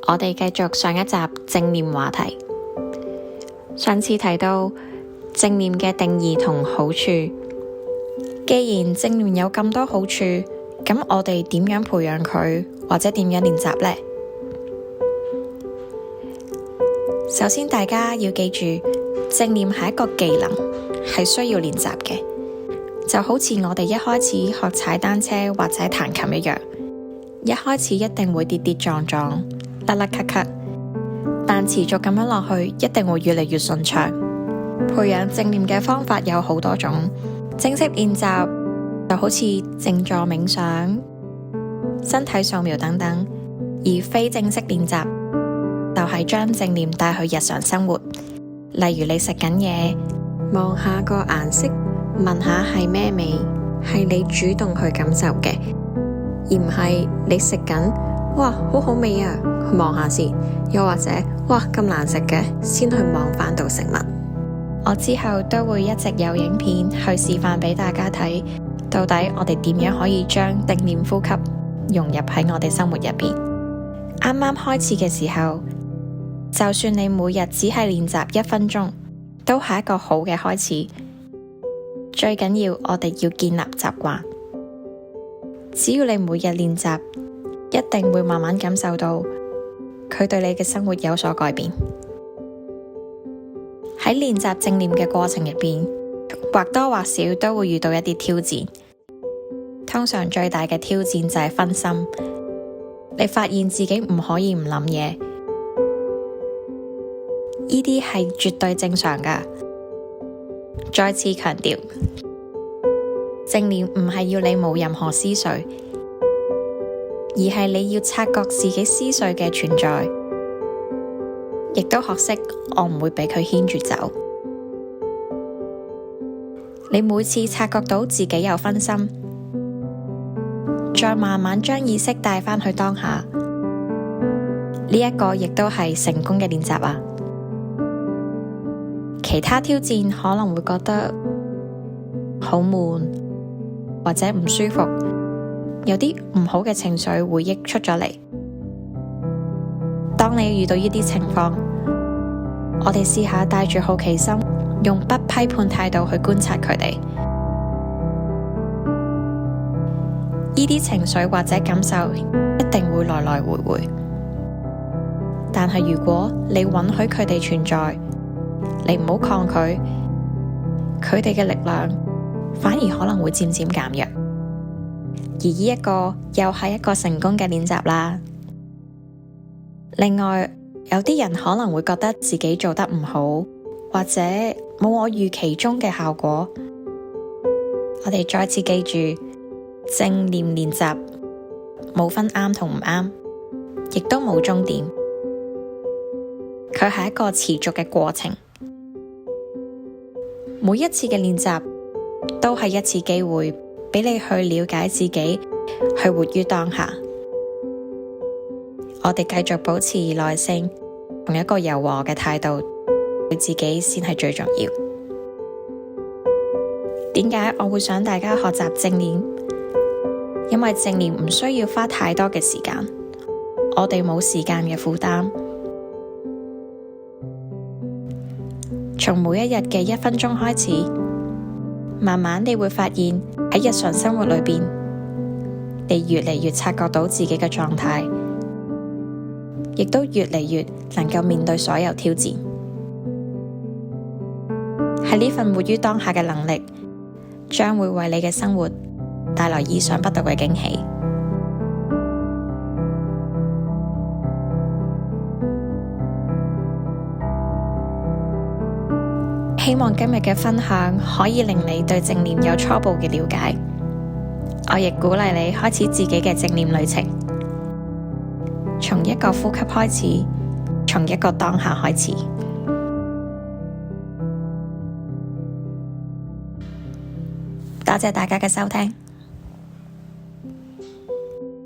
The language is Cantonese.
我哋繼續上一集正念話題。上次提到正念嘅定義同好處。既然正念有咁多好處，咁我哋點樣培養佢，或者點樣練習呢？首先，大家要記住，正念係一個技能，係需要練習嘅。就好似我哋一開始學踩單車或者彈琴一樣，一開始一定會跌跌撞撞、甩甩咳咳，但持續咁樣落去，一定會越嚟越順暢。培養正念嘅方法有好多種，正式練習就好似靜坐冥想、身體掃描等等，而非正式練習就係將正念帶去日常生活。例如你食緊嘢，望下個顏色，聞下係咩味，係你主動去感受嘅，而唔係你食緊，哇，好好味啊，去望下先，又或者哇，咁難食嘅，先去望返到食物。我之後都會一直有影片去示範俾大家睇，到底我哋點樣可以將正念呼吸融入喺我哋生活入邊。啱啱開始嘅時候，就算你每日只係練習1分鐘，都係一個好嘅開始。最緊要我哋要建立習慣，只要你每日練習，一定會慢慢感受到佢對你嘅生活有所改變。喺練習正念嘅過程入邊，或多或少都會遇到一啲挑戰。通常最大嘅挑戰就係分心，你發現自己唔可以唔諗嘢，呢啲係絕對正常㗎。再次強調，正念唔係要你冇任何思緒，而係你要察覺自己思緒嘅存在，亦都學識我唔會俾佢牽住走。你每次察覺到自己有分心，再慢慢將意識帶返去當下，呢一個亦都係成功嘅練習啊！其他挑戰可能會覺得好悶或者唔舒服，有啲唔好嘅情緒回憶出咗嚟。當你遇到呢啲情況，我哋試下帶住好奇心，用不批判態度去觀察佢哋。呢啲情緒或者感受一定會來來回回，但係如果你允許佢哋存在，你唔好抗拒，佢哋嘅力量反而可能會漸漸減弱，而呢一個又係一個成功嘅練習啦。另外，有啲人可能會覺得自己做得唔好，或者冇我預期中嘅效果。我哋再次記住，正念練習冇分啱同唔啱，亦都冇終點，佢係一個持續嘅過程。每一次嘅練習都係一次機會，俾你去了解自己，去活於當下。我哋繼續保持耐性，同一個柔和嘅態度，對自己先係最重要。點解我會想大家學習正念？因為正念唔需要花太多嘅時間，我哋冇時間嘅負擔。從每一日嘅1分鐘開始，慢慢你會發現喺日常生活裏邊，你越嚟越察覺到自己嘅狀態，亦都越嚟越能夠面對所有挑戰。係呢份活於當下嘅能力，將會為你嘅生活帶來意想不到嘅驚喜。希望今日嘅分享可以令你對正念有初步嘅了解。我亦鼓勵你開始自己嘅正念旅程，從一個呼吸開始，從一個當下開始。多謝大家嘅收聽。